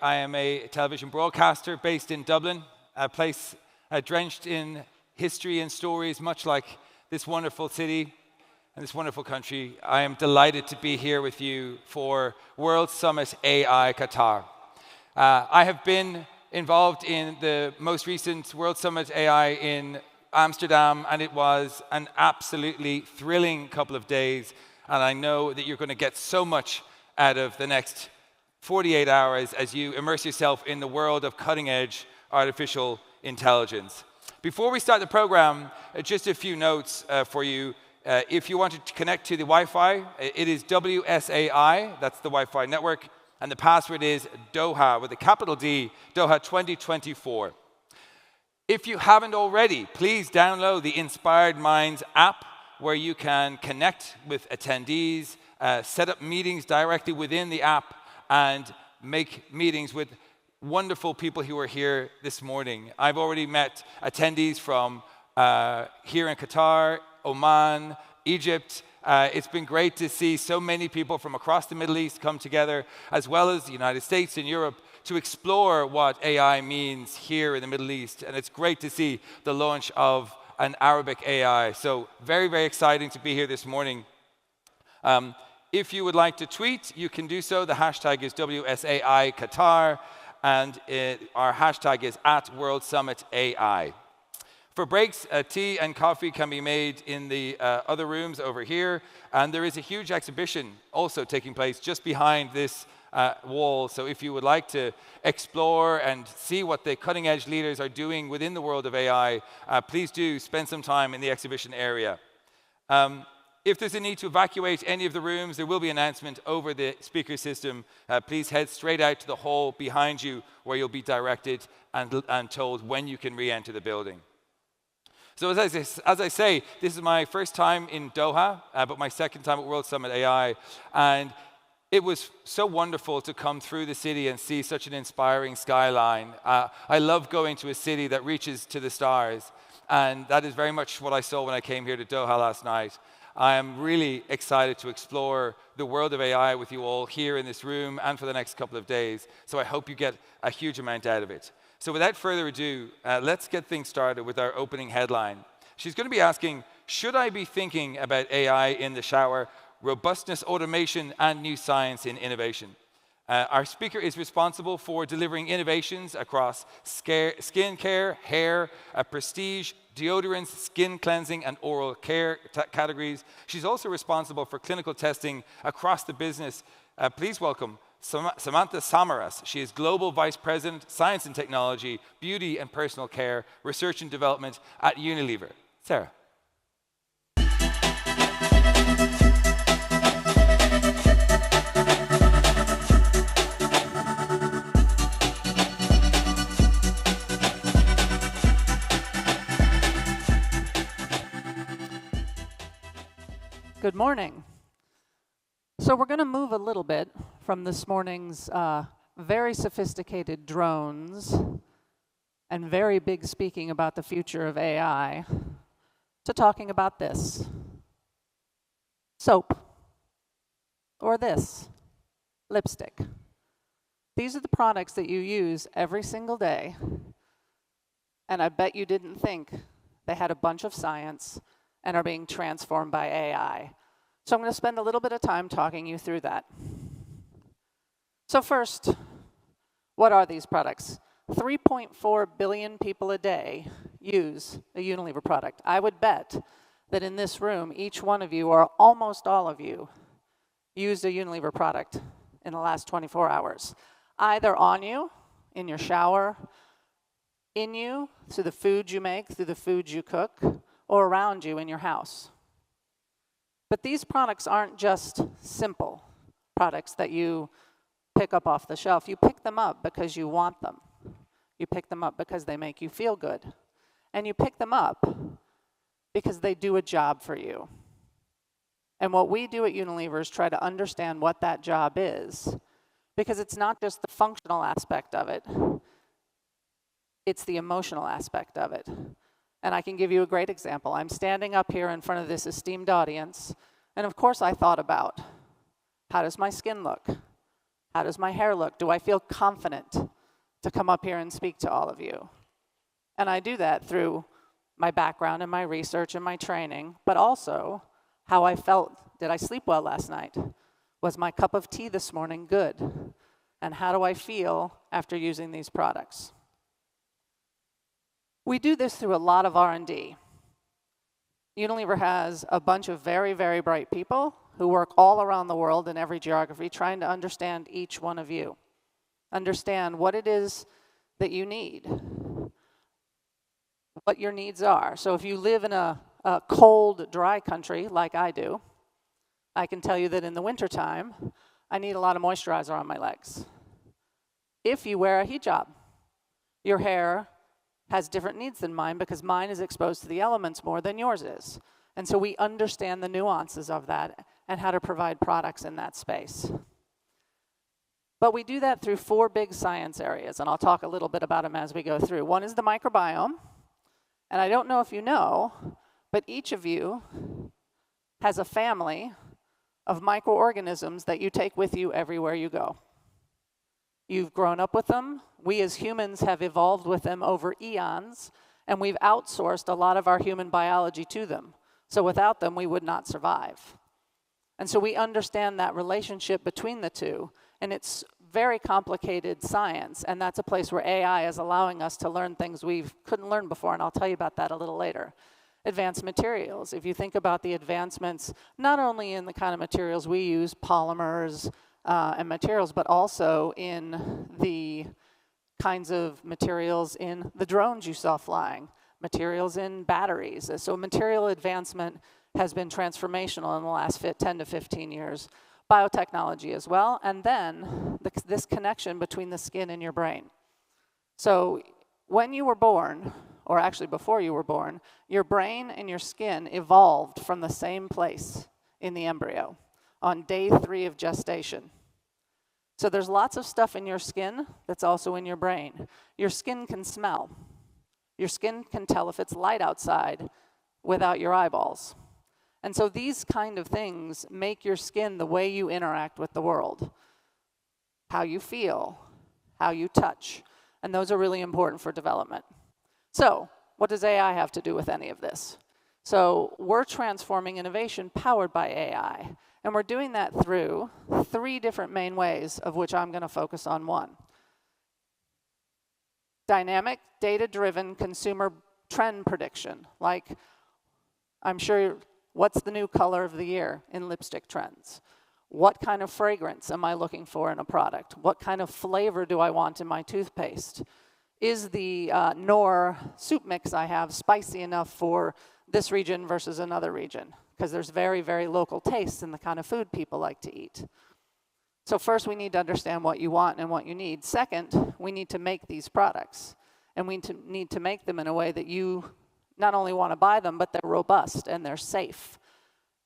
I am a television broadcaster based in Dublin, a place drenched in history and stories, much like this wonderful city and this wonderful country. I am delighted to be here with you for World Summit AI Qatar. I have been involved in the most recent World Summit AI in Amsterdam, and it was an absolutely thrilling couple of days, and I know that you're going to get so much out of the next 48 hours as you immerse yourself in the world of cutting-edge artificial intelligence. Before we start the program, just a few notes for you. If you wanted to connect to the Wi-Fi, it is WSAI, that's the Wi-Fi network, and the password is Doha, with a capital D, Doha 2024. If you haven't already, please download the Inspired Minds app, where you can connect with attendees, set up meetings directly within the app, and make meetings with wonderful people who are here this morning. I've already met attendees from here in Qatar, Oman, Egypt. It's been great to see so many people from across the Middle East come together, as well as the United States and Europe, to explore what AI means here in the Middle East. And it's great to see the launch of an Arabic AI. So very, very exciting to be here this morning. If you would like to tweet, you can do so. The hashtag is WSAI Qatar, and our hashtag is @WorldSummitAI. For breaks, tea and coffee can be made in the other rooms over here, and there is a huge exhibition also taking place just behind this wall. So if you would like to explore and see what the cutting-edge leaders are doing within the world of AI, please do spend some time in the exhibition area. If there's a need to evacuate any of the rooms, there will be an announcement over the speaker system. Please head straight out to the hall behind you, where you'll be directed and told when you can re-enter the building. So as I say, this is my first time in Doha, but my second time at World Summit AI. And it was so wonderful to come through the city and see such an inspiring skyline. I love going to a city that reaches to the stars. And that is very much what I saw when I came here to Doha last night. I am really excited to explore the world of AI with you all here in this room and for the next couple of days. So I hope you get a huge amount out of it. So without further ado, let's get things started with our opening headline. She's going to be asking, should I be thinking about AI in the shower, robustness, automation, and new science in innovation? Our speaker is responsible for delivering innovations across skin care, hair, prestige, deodorants, skin cleansing, and oral care categories. She's also responsible for clinical testing across the business. Please welcome Samantha Samaras. She is Global Vice President, Science and Technology, Beauty and Personal Care, Research and Development at Unilever. Sarah. Good morning. So we're going to move a little bit from this morning's very sophisticated drones and very big speaking about the future of AI to talking about this. Soap. Or this. Lipstick. These are the products that you use every single day, and I bet you didn't think they had a bunch of science and are being transformed by AI. So I'm going to spend a little bit of time talking you through that. So first, what are these products? 3.4 billion people a day use a Unilever product. I would bet that in this room, each one of you, or almost all of you, used a Unilever product in the last 24 hours. Either on you, in your shower, in you, through the food you make, through the food you cook, or around you in your house. But these products aren't just simple products that you pick up off the shelf. You pick them up because you want them. You pick them up because they make you feel good. And you pick them up because they do a job for you. And what we do at Unilever is try to understand what that job is, because it's not just the functional aspect of it, it's the emotional aspect of it. And I can give you a great example. I'm standing up here in front of this esteemed audience, and of course I thought about, how does my skin look? How does my hair look? Do I feel confident to come up here and speak to all of you? And I do that through my background and my research and my training, but also how I felt. Did I sleep well last night? Was my cup of tea this morning good? And how do I feel after using these products? We do this through a lot of R&D. Unilever has a bunch of very, very bright people who work all around the world in every geography trying to understand each one of you. Understand what it is that you need, what your needs are. So if you live in a cold, dry country like I do, I can tell you that in the wintertime, I need a lot of moisturizer on my legs. If you wear a hijab, your hair has different needs than mine because mine is exposed to the elements more than yours is. And so we understand the nuances of that and how to provide products in that space. But we do that through 4 big science areas, and I'll talk a little bit about them as we go through. One is the microbiome, and I don't know if you know, but each of you has a family of microorganisms that you take with you everywhere you go. You've grown up with them. We as humans have evolved with them over eons, and we've outsourced a lot of our human biology to them. So without them, we would not survive. And so we understand that relationship between the two, and it's very complicated science, and that's a place where AI is allowing us to learn things we couldn't learn before, and I'll tell you about that a little later. Advanced materials. If you think about the advancements, not only in the kind of materials we use, polymers and materials, but also in the kinds of materials in the drones you saw flying, materials in batteries. So material advancement has been transformational in the last 10 to 15 years. Biotechnology as well, and then this connection between the skin and your brain. So when you were born, or actually before you were born, your brain and your skin evolved from the same place in the embryo on day 3 of gestation. So there's lots of stuff in your skin that's also in your brain. Your skin can smell. Your skin can tell if it's light outside without your eyeballs. And so these kind of things make your skin the way you interact with the world. How you feel, how you touch, and those are really important for development. So what does AI have to do with any of this? So we're transforming innovation powered by AI, and we're doing that through 3 different main ways, of which I'm going to focus on one. Dynamic, data-driven consumer trend prediction, like I'm sure. What's the new color of the year in lipstick trends? What kind of fragrance am I looking for in a product? What kind of flavor do I want in my toothpaste? Is the Knorr soup mix I have spicy enough for this region versus another region? Because there's very, very local tastes in the kind of food people like to eat. So first, we need to understand what you want and what you need. Second, we need to make these products. And we need to make them in a way that you not only want to buy them, but they're robust and they're safe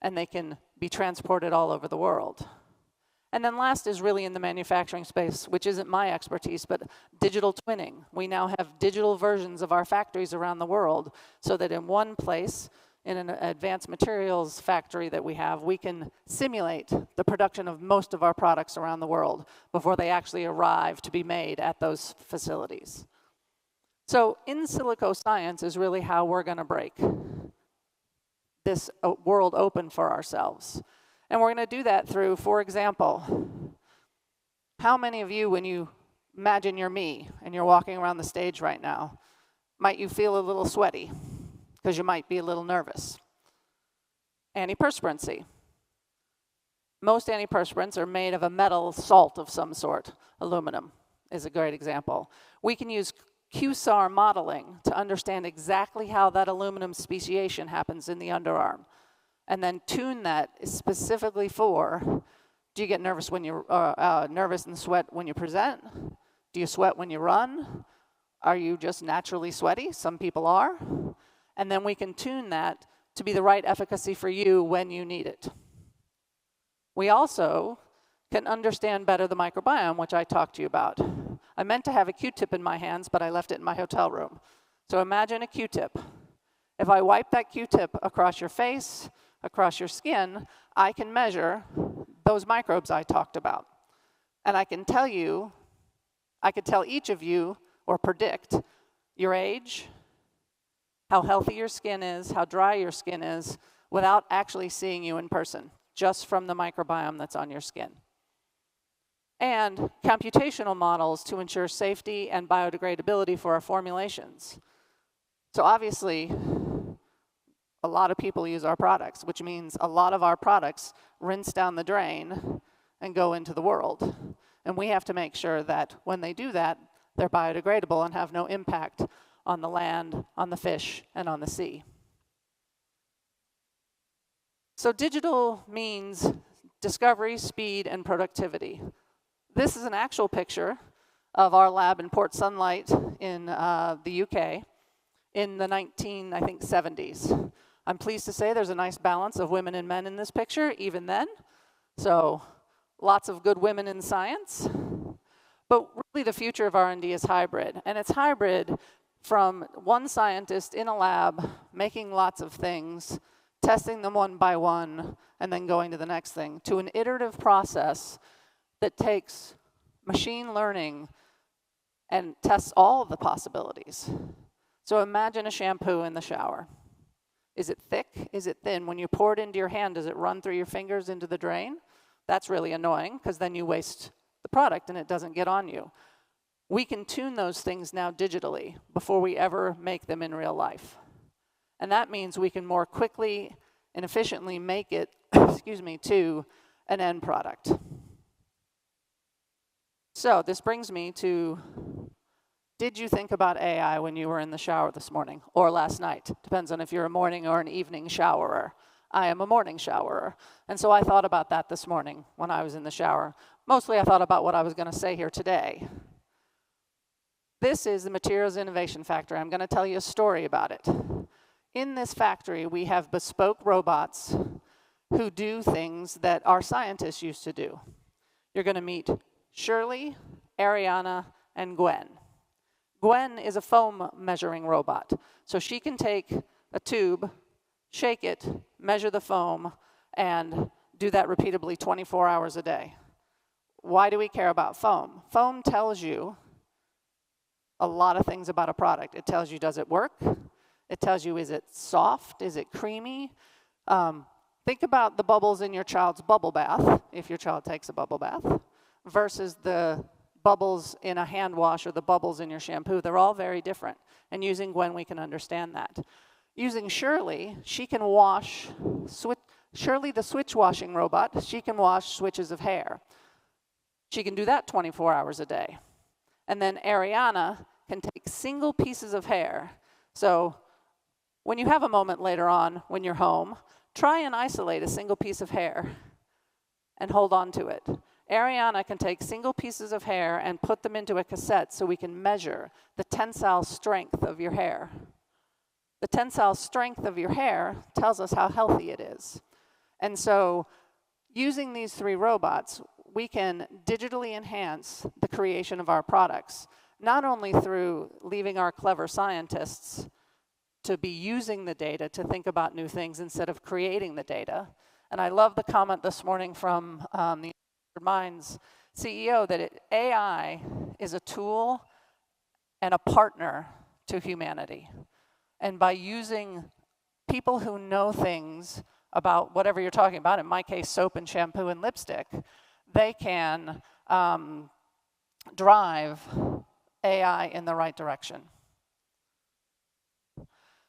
and they can be transported all over the world. And then last is really in the manufacturing space, which isn't my expertise, but digital twinning. We now have digital versions of our factories around the world so that in one place, in an advanced materials factory that we have, we can simulate the production of most of our products around the world before they actually arrive to be made at those facilities. So in silico science is really how we're going to break this world open for ourselves. And we're going to do that through, for example, how many of you, when you imagine you're me and you're walking around the stage right now, might you feel a little sweaty because you might be a little nervous? Antiperspirancy. Most antiperspirants are made of a metal salt of some sort. Aluminum is a great example. We can use QSAR modeling to understand exactly how that aluminum speciation happens in the underarm, and then tune that specifically for, do you get nervous when you're nervous and sweat when you present? Do you sweat when you run? Are you just naturally sweaty? Some people are. And then we can tune that to be the right efficacy for you when you need it. We also can understand better the microbiome, which I talked to you about. I meant to have a Q-tip in my hands, but I left it in my hotel room. So imagine a Q-tip. If I wipe that Q-tip across your face, across your skin, I can measure those microbes I talked about. And I can tell you, I could tell each of you, or predict, your age, how healthy your skin is, how dry your skin is, without actually seeing you in person, just from the microbiome that's on your skin. And computational models to ensure safety and biodegradability for our formulations. So obviously, a lot of people use our products, which means a lot of our products rinse down the drain and go into the world. And we have to make sure that when they do that, they're biodegradable and have no impact on the land, on the fish, and on the sea. So digital means discovery, speed, and productivity. This is an actual picture of our lab in Port Sunlight in the UK in the 70s. I'm pleased to say there's a nice balance of women and men in this picture, even then. So lots of good women in science. But really the future of R&D is hybrid. And it's hybrid from one scientist in a lab making lots of things, testing them one by one, and then going to the next thing, to an iterative process that takes machine learning and tests all of the possibilities. So imagine a shampoo in the shower. Is it thick? Is it thin? When you pour it into your hand, does it run through your fingers into the drain? That's really annoying, because then you waste the product and it doesn't get on you. We can tune those things now digitally before we ever make them in real life. And that means we can more quickly and efficiently make it, to an end product. So this brings me to, did you think about AI when you were in the shower this morning or last night? Depends on if you're a morning or an evening showerer. I am a morning showerer. And so I thought about that this morning when I was in the shower. Mostly I thought about what I was going to say here today. This is the Materials Innovation Factory. I'm going to tell you a story about it. In this factory, we have bespoke robots who do things that our scientists used to do. You're going to meet Shirley, Ariana, and Gwen. Gwen is a foam measuring robot. So she can take a tube, shake it, measure the foam, and do that repeatedly 24 hours a day. Why do we care about foam? Foam tells you a lot of things about a product. It tells you, does it work? It tells you, is it soft? Is it creamy? Think about the bubbles in your child's bubble bath, if your child takes a bubble bath, versus the bubbles in a hand wash or the bubbles in your shampoo. They're all very different. And using Gwen, we can understand that. Using Shirley, she can wash, Shirley the switch washing robot, she can wash switches of hair. She can do that 24 hours a day. And then Ariana can take single pieces of hair. So when you have a moment later on when you're home, try and isolate a single piece of hair and hold on to it. Ariana can take single pieces of hair and put them into a cassette so we can measure the tensile strength of your hair. The tensile strength of your hair tells us how healthy it is. And so using these three robots, we can digitally enhance the creation of our products, not only through leaving our clever scientists to be using the data to think about new things instead of creating the data. And I love the comment this morning from the Minds CEO that AI is a tool and a partner to humanity. And by using people who know things about whatever you're talking about, in my case, soap and shampoo and lipstick, they can drive AI in the right direction.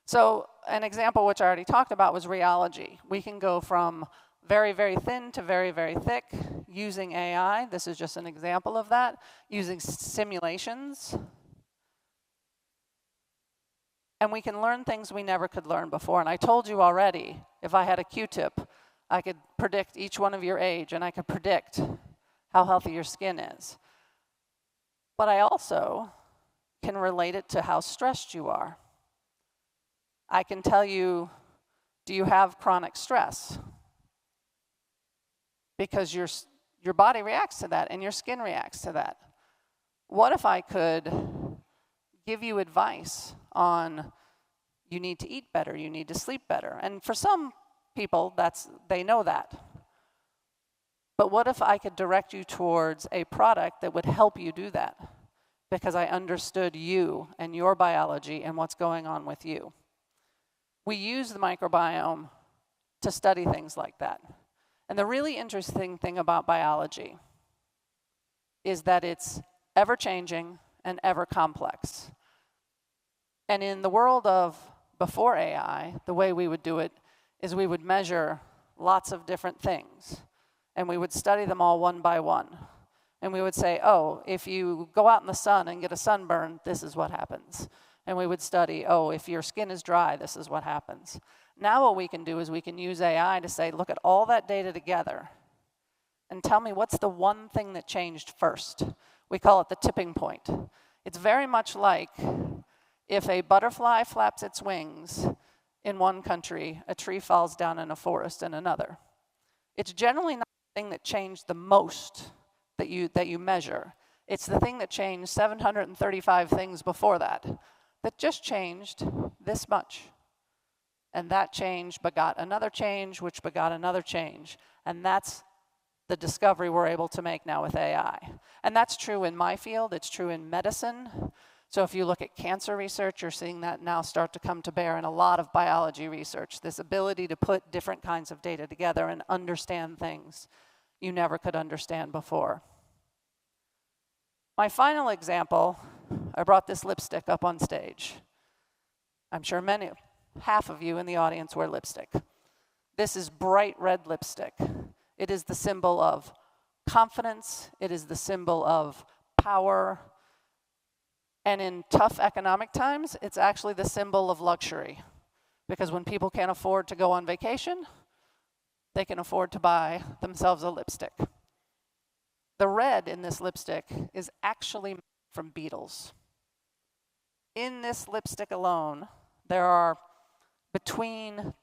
So an example which I already talked about was rheology. We can go from very, very thin to very, very thick using AI. This is just an example of that, using simulations. And we can learn things we never could learn before. And I told you already, if I had a Q-tip, I could predict each one of your age, and I could predict how healthy your skin is. But I also can relate it to how stressed you are. I can tell you, do you have chronic stress? Because your body reacts to that and your skin reacts to that. What if I could give you advice on you need to eat better, you need to sleep better? And for some people, they know that. But what if I could direct you towards a product that would help you do that? Because I understood you and your biology and what's going on with you. We use the microbiome to study things like that. And the really interesting thing about biology is that it's ever-changing and ever-complex. And in the world of before AI, the way we would do it is we would measure lots of different things, and we would study them all one by one. And we would say, oh, if you go out in the sun and get a sunburn, this is what happens. And we would study, oh, if your skin is dry, this is what happens. Now what we can do is we can use AI to say, look at all that data together and tell me what's the one thing that changed first. We call it the tipping point. It's very much like if a butterfly flaps its wings in one country, a tree falls down in a forest in another. It's generally not the thing that changed the most that you measure. It's the thing that changed 735 things before that just changed this much. And that change begot another change, which begot another change. And that's the discovery we're able to make now with AI. And that's true in my field. It's true in medicine. So if you look at cancer research, you're seeing that now start to come to bear in a lot of biology research, this ability to put different kinds of data together and understand things you never could understand before. My final example, I brought this lipstick up on stage. I'm sure half of you in the audience wear lipstick. This is bright red lipstick. It is the symbol of confidence. It is the symbol of power. And in tough economic times, it's actually the symbol of luxury. Because when people can't afford to go on vacation, they can afford to buy themselves a lipstick. The red in this lipstick is actually from beetles. In this lipstick alone, there are between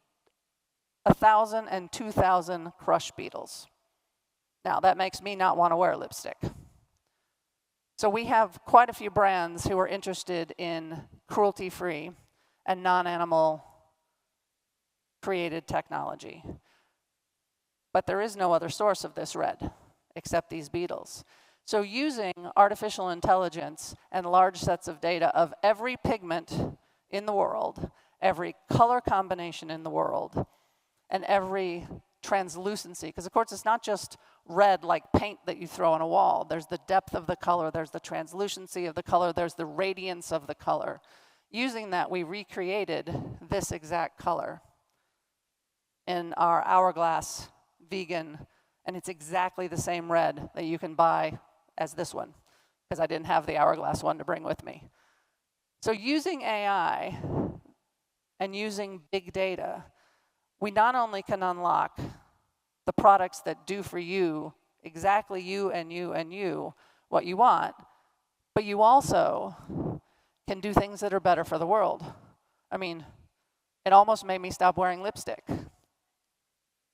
1,000 and 2,000 crush beetles. Now, that makes me not want to wear lipstick. So we have quite a few brands who are interested in cruelty-free and non-animal created technology. But there is no other source of this red except these beetles. So using artificial intelligence and large sets of data of every pigment in the world, every color combination in the world, and every translucency, because of course it's not just red like paint that you throw on a wall. There's the depth of the color, there's the translucency of the color, there's the radiance of the color. Using that, we recreated this exact color in our Hourglass vegan, and it's exactly the same red that you can buy as this one, because I didn't have the Hourglass one to bring with me. So using AI and using big data, we not only can unlock the products that do for you, exactly you and you and you, what you want, but you also can do things that are better for the world. I mean, it almost made me stop wearing lipstick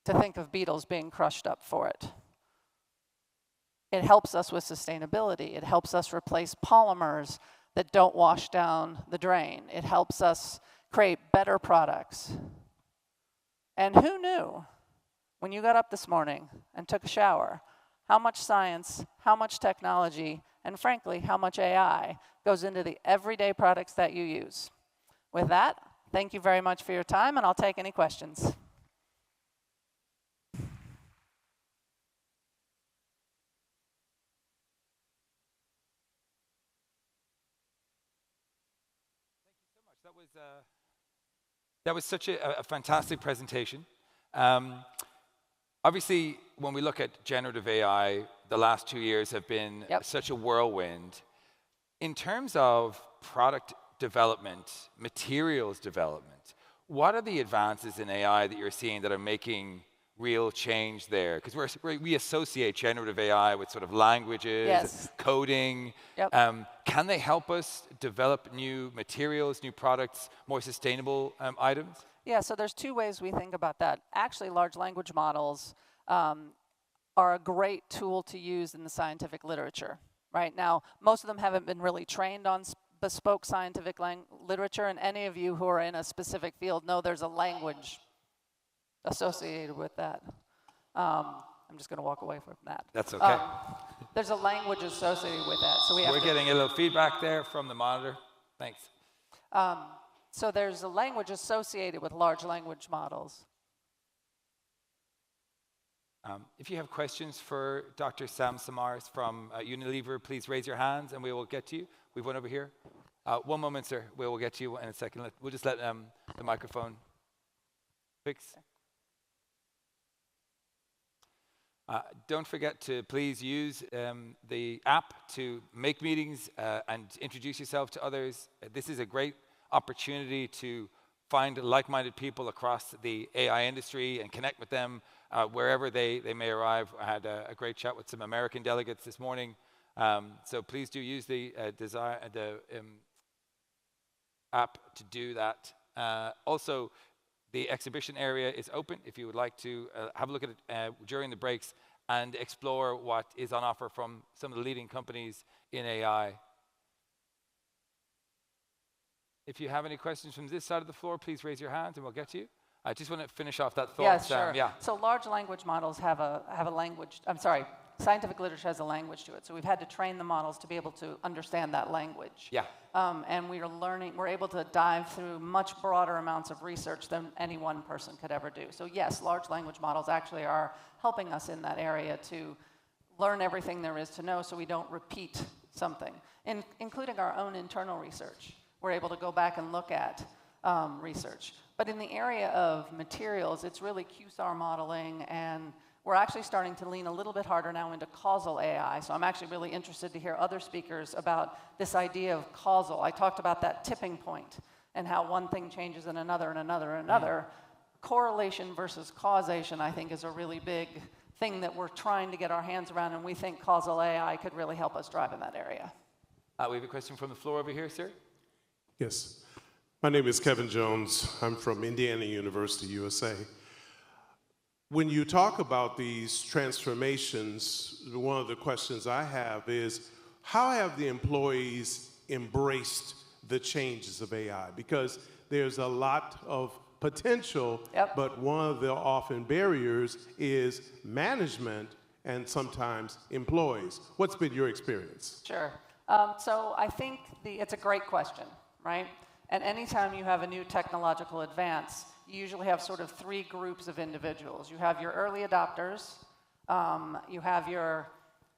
to think of beetles being crushed up for it. It helps us with sustainability. It helps us replace polymers that don't wash down the drain. It helps us create better products. And who knew, when you got up this morning and took a shower, how much science, how much technology, and frankly, how much AI goes into the everyday products that you use? With that, thank you very much for your time, and I'll take any questions. That was such a fantastic presentation. Obviously, when we look at generative AI, the last 2 years have been such a whirlwind. In terms of product development, materials development, what are the advances in AI that you're seeing that are making real change there? Because we associate generative AI with sort of languages, coding. Can they help us develop new materials, new products, more sustainable items? Yeah, so there's two ways we think about that. Actually, large language models are a great tool to use in the scientific literature. Right now, most of them haven't been really trained on bespoke scientific literature, and any of you who are in a specific field know there's a language associated with that. I'm just going to walk away from that. That's okay. There's a language associated with that, so we have We're getting a little feedback there from the monitor. Thanks. So there's a language associated with large language models. If you have questions for Dr. Sam Samaras from Unilever, please raise your hands and we will get to you. We've one over here. One moment, sir. We will get to you in a second. We'll just let the microphone fix. Don't forget to please use the app to make meetings and introduce yourself to others. This is a great opportunity to find like-minded people across the AI industry and connect with them wherever they may arrive. I had a great chat with some American delegates this morning. So please do use the app to do that. Also, the exhibition area is open if you would like to have a look at it during the breaks and explore what is on offer from some of the leading companies in AI. If you have any questions from this side of the floor, please raise your hand and we'll get to you. I just want to finish off that thought, Yeah, Sam. sure. Yeah. So large language models have a language. I'm sorry, scientific literature has a language to it. So we've had to train the models to be able to understand that language. Yeah. And we're able to dive through much broader amounts of research than any one person could ever do. So yes, large language models actually are helping us in that area to learn everything there is to know so we don't repeat something, including our own internal research. We're able to go back and look at research. But in the area of materials, it's really QSAR modeling, and we're actually starting to lean a little bit harder now into causal AI. So I'm actually really interested to hear other speakers about this idea of causal. I talked about that tipping point and how one thing changes in another and another and another. Correlation versus causation, I think, is a really big thing that we're trying to get our hands around, and we think causal AI could really help us drive in that area. We have a question from the floor over here, sir. Yes. My name is Kevin Jones. I'm from Indiana University, USA. When you talk about these transformations, one of the questions I have is, how have the employees embraced the changes of AI? Because there's a lot of potential, but one of the often barriers is management and sometimes employees. What's been your experience? Sure. So I think it's a great question, right? And anytime you have a new technological advance, you usually have sort of three groups of individuals. You have your early adopters, you have your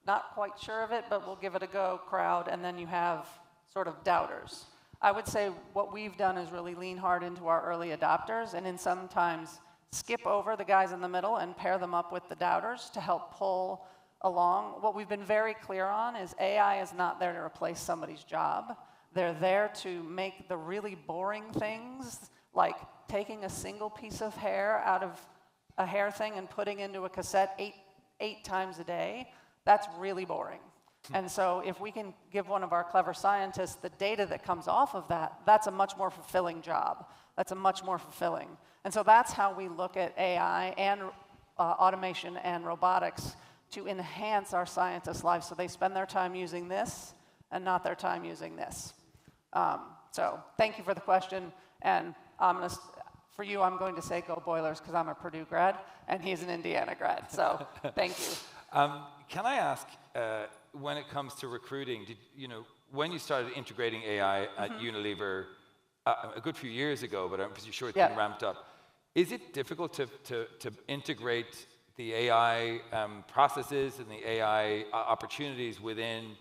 not quite sure of it, but we'll give it a go crowd, and then you have sort of doubters. I would say what we've done is really lean hard into our early adopters, and in sometimes skip over the guys in the middle and pair them up with the doubters to help pull along. What we've been very clear on is AI is not there to replace somebody's job. They're there to make the really boring things, like taking a single piece of hair out of a hair thing and putting into a cassette eight times a day. That's really boring. And so if we can give one of our clever scientists the data that comes off of that, that's a much more fulfilling job. That's a much more fulfilling. And so that's how we look at AI and automation and robotics to enhance our scientists' lives so they spend their time using this and not their time using this. So thank you for the question, and for you, I'm going to say go Boilers because I'm a Purdue grad, and he's an Indiana grad, so thank you. Can I ask, when it comes to recruiting, when you started integrating AI at Unilever a good few years ago, but I'm pretty sure it's been ramped up, is it difficult to integrate the AI processes and the AI opportunities within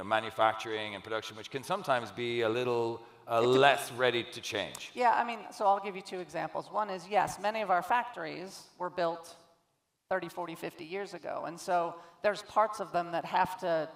manufacturing and production, which can sometimes be a little less ready to change? Yeah, I mean, so I'll give you two examples. One is, yes, many of our factories were built 30, 40, 50 years ago, and so there's parts of them that have to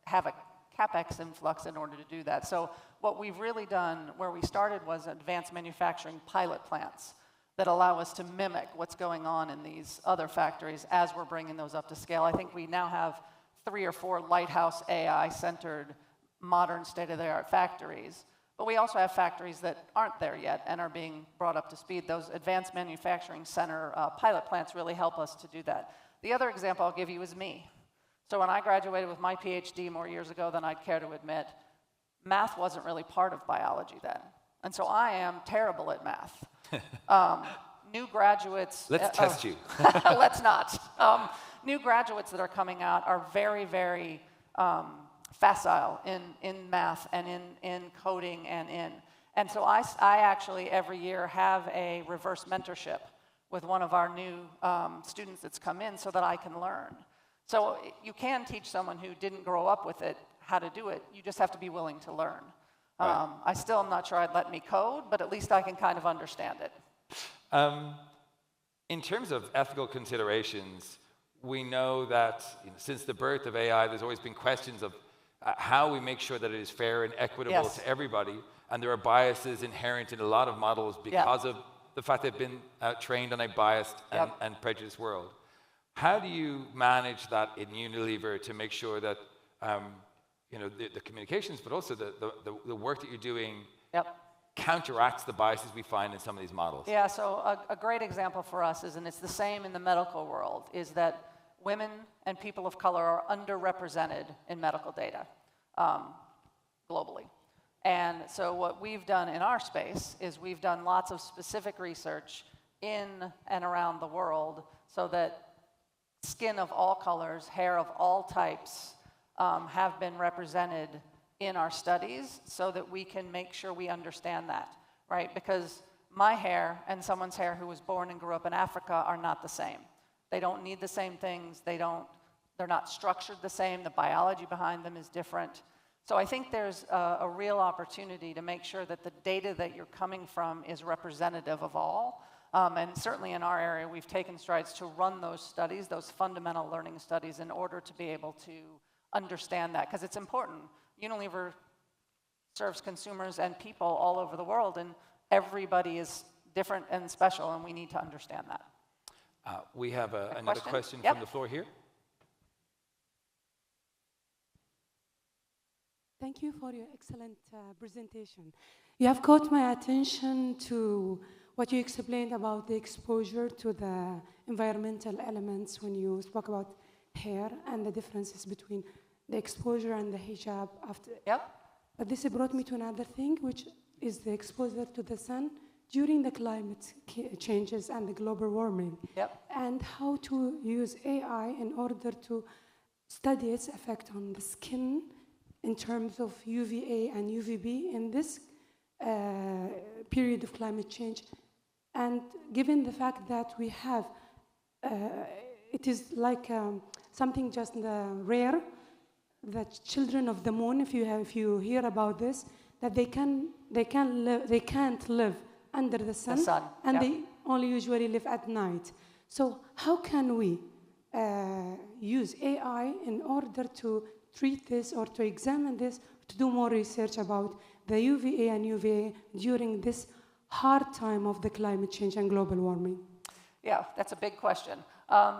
have a CapEx influx in order to do that. So what we've really done, where we started, was advanced manufacturing pilot plants that allow us to mimic what's going on in these other factories as we're bringing those up to scale. I think we now have 3 or 4 lighthouse AI-centered, modern, state-of-the-art factories. But we also have factories that aren't there yet and are being brought up to speed. Those advanced manufacturing center pilot plants really help us to do that. The other example I'll give you is me. So when I graduated with my PhD more years ago than I'd care to admit, math wasn't really part of biology then. And so I am terrible at math. New graduates... Let's test you. Let's not. new graduates that are coming out are very, very facile in math and in coding and so I actually every year have a reverse mentorship with one of our new students that's come in so that I can learn. So you can teach someone who didn't grow up with it how to do it. You just have to be willing to learn. Right. I still am not sure I'd let me code, but at least I can kind of understand it. In terms of ethical considerations, we know that since the birth of AI, there's always been questions of how we make sure that it is fair and equitable Yes. to everybody. And there are biases inherent in a lot of models because of the fact they've been trained on a biased and prejudiced world. How do you manage that in Unilever to make sure that the communications, but also the work that you're doing counteracts the biases we find in some of these models? Yeah, so a great example for us is, and it's the same in the medical world, is that women and people of color are underrepresented in medical data globally. And so what we've done in our space is we've done lots of specific research in and around the world so that skin of all colors, hair of all types have been represented in our studies so that we can make sure we understand that, right? Because my hair and someone's hair who was born and grew up in Africa are not the same. They don't need the same things. They're not structured the same. The biology behind them is different. So I think there's a real opportunity to make sure that the data that you're coming from is representative of all. And certainly in our area, we've taken strides to run those studies, those fundamental learning studies, in order to be able to understand that, because it's important. Unilever serves consumers and people all over the world, and everybody is different and special, and we need to understand that. We have another question from the floor here. Thank you for your excellent presentation. You have caught my attention to what you explained about the exposure to the environmental elements when you spoke about hair and the differences between the exposure and the hijab after. But this brought me to another thing, which is the exposure to the sun during the climate changes and the global warming. And how to use AI in order to study its effect on the skin in terms of UVA and UVB in this period of climate change. And given the fact that we have, it is like something just rare, that children of the moon, if you hear about this, that they can't live under the sun, and they only usually live at night. So how can we use AI in order to treat this or to examine this, to do more research about the UVA and UVA during this hard time of the climate change and global warming? Yeah, that's a big question.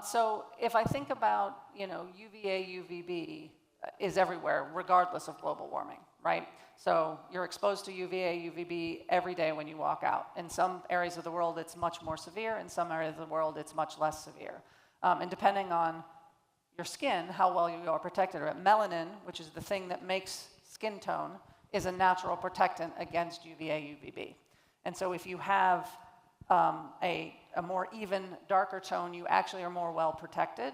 So if I think about, UVA, UVB is everywhere, regardless of global warming, right? So you're exposed to UVA, UVB every day when you walk out. In some areas of the world, it's much more severe. In some areas of the world, it's much less severe. And depending on your skin, how well you are protected. Melanin, which is the thing that makes skin tone, is a natural protectant against UVA, UVB. And so if you have a more even, darker tone, you actually are more well protected.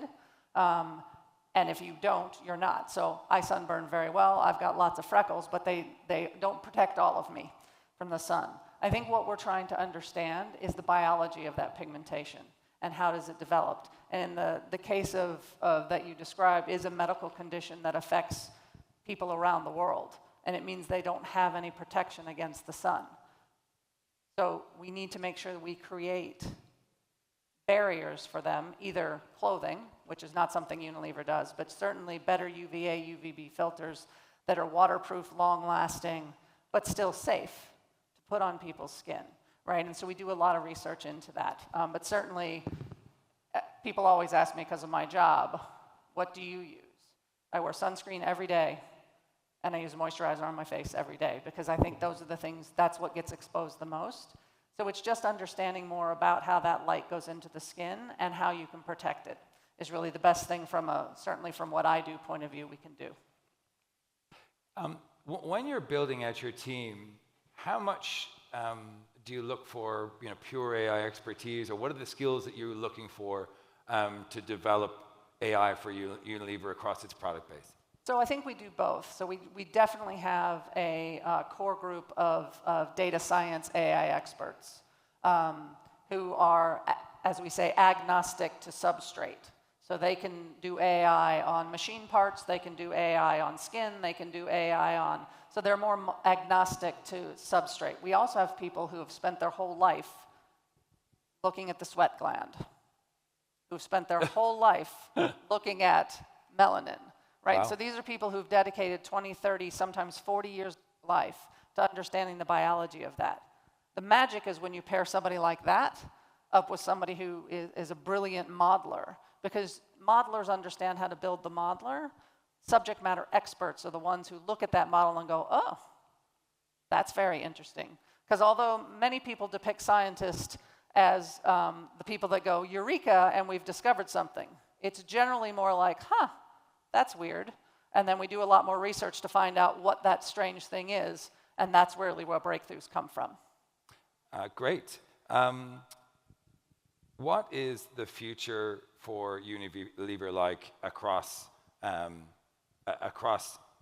And if you don't, you're not. So I sunburn very well. I've got lots of freckles, but they don't protect all of me from the sun. I think what we're trying to understand is the biology of that pigmentation and how does it develop. And the case of that you described is a medical condition that affects people around the world. And it means they don't have any protection against the sun. So we need to make sure that we create barriers for them, either clothing, which is not something Unilever does, but certainly better UVA, UVB filters that are waterproof, long-lasting, but still safe to put on people's skin, right? And so we do a lot of research into that. But certainly, people always ask me because of my job, what do you use? I wear sunscreen every day, and I use moisturizer on my face every day, because I think those are the things, that's what gets exposed the most. So it's just understanding more about how that light goes into the skin and how you can protect it is really the best thing certainly from what I do point of view we can do. When you're building out your team, how much do you look for pure AI expertise, or what are the skills that you're looking for to develop AI for Unilever across its product base? So I think we do both. So we definitely have a core group of data science AI experts who are, as we say, agnostic to substrate. So they can do AI on machine parts, they can do AI on skin, they can do AI on, so they're more agnostic to substrate. We also have people who have spent their whole life looking at the sweat gland, who've spent their whole life looking at melanin, right? Wow. So these are people who've dedicated 20, 30, sometimes 40 years of life to understanding the biology of that. The magic is when you pair somebody like that up with somebody who is a brilliant modeler, because modelers understand how to build the modeler. Subject matter experts are the ones who look at that model and go, oh, that's very interesting. Because although many people depict scientists as the people that go, eureka, and we've discovered something, it's generally more like, huh, that's weird. And then we do a lot more research to find out what that strange thing is, and that's really where breakthroughs come from. Great. What is the future for Unilever like across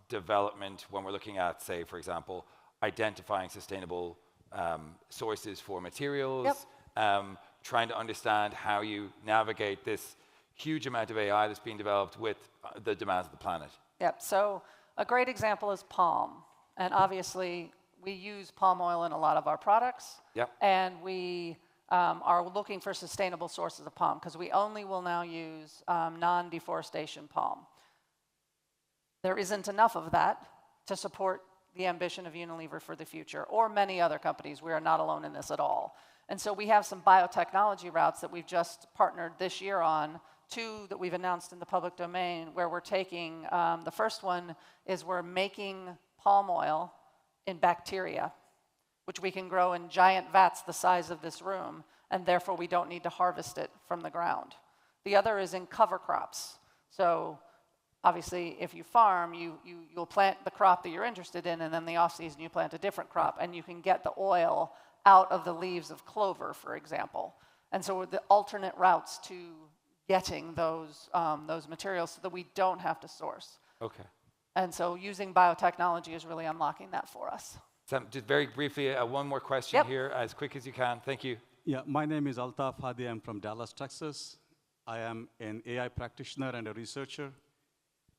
development when we're looking at, say, for example, identifying sustainable sources for materials, trying to understand how you navigate this huge amount of AI that's being developed with the demands of the planet? Yep, so a great example is palm. And obviously, we use palm oil in a lot of our products. Yep. And we are looking for sustainable sources of palm, because we only will now use non-deforestation palm. There isn't enough of that to support the ambition of Unilever for the future, or many other companies. We are not alone in this at all. And so we have some biotechnology routes that we've just partnered this year on, 2 that we've announced in the public domain, where we're taking, the first one is we're making palm oil in bacteria, which we can grow in giant vats the size of this room, and therefore we don't need to harvest it from the ground. The other is in cover crops. So obviously, if you farm, you'll plant the crop that you're interested in, and then the off-season you plant a different crop, and you can get the oil out of the leaves of clover, for example. And so the alternate routes to getting those materials so that we don't have to source. Okay. And so using biotechnology is really unlocking that for us. Sam, just very briefly, one more question here, as quick as you can. Thank you. Yeah, my name is Altaf Hadi. I'm from Dallas, Texas. I am an AI practitioner and a researcher.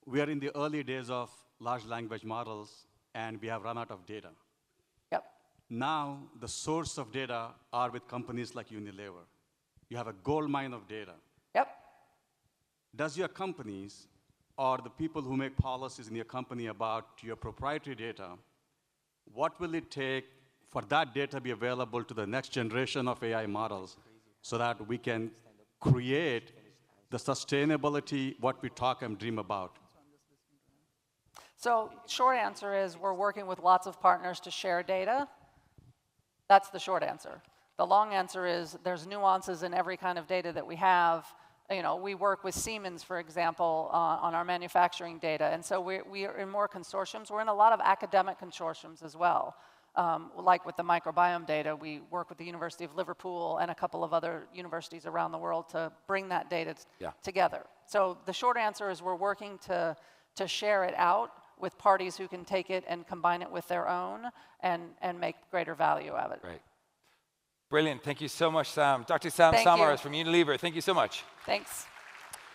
We are in the early days of large language models, and we have run out of data. Yep. Now, the source of data are with companies like Unilever. You have a gold mine of data. Yep. Does your companies, or the people who make policies in your company about your proprietary data, what will it take for that data to be available to the next generation of AI models so that we can create the sustainability, what we talk and dream about? So short answer is we're working with lots of partners to share data. That's the short answer. The long answer is there's nuances in every kind of data that we have. You know, we work with Siemens, for example, on our manufacturing data. And so we are in more consortiums. We're in a lot of academic consortiums as well. Like with the microbiome data, we work with the University of Liverpool and a couple of other universities around the world to bring that data together. So the short answer is we're working to share it out with parties who can take it and combine it with their own and make greater value of it. Right. Brilliant. Thank you so much, Sam. Dr. Sam Samaras from Unilever. Thank you so much. Thanks.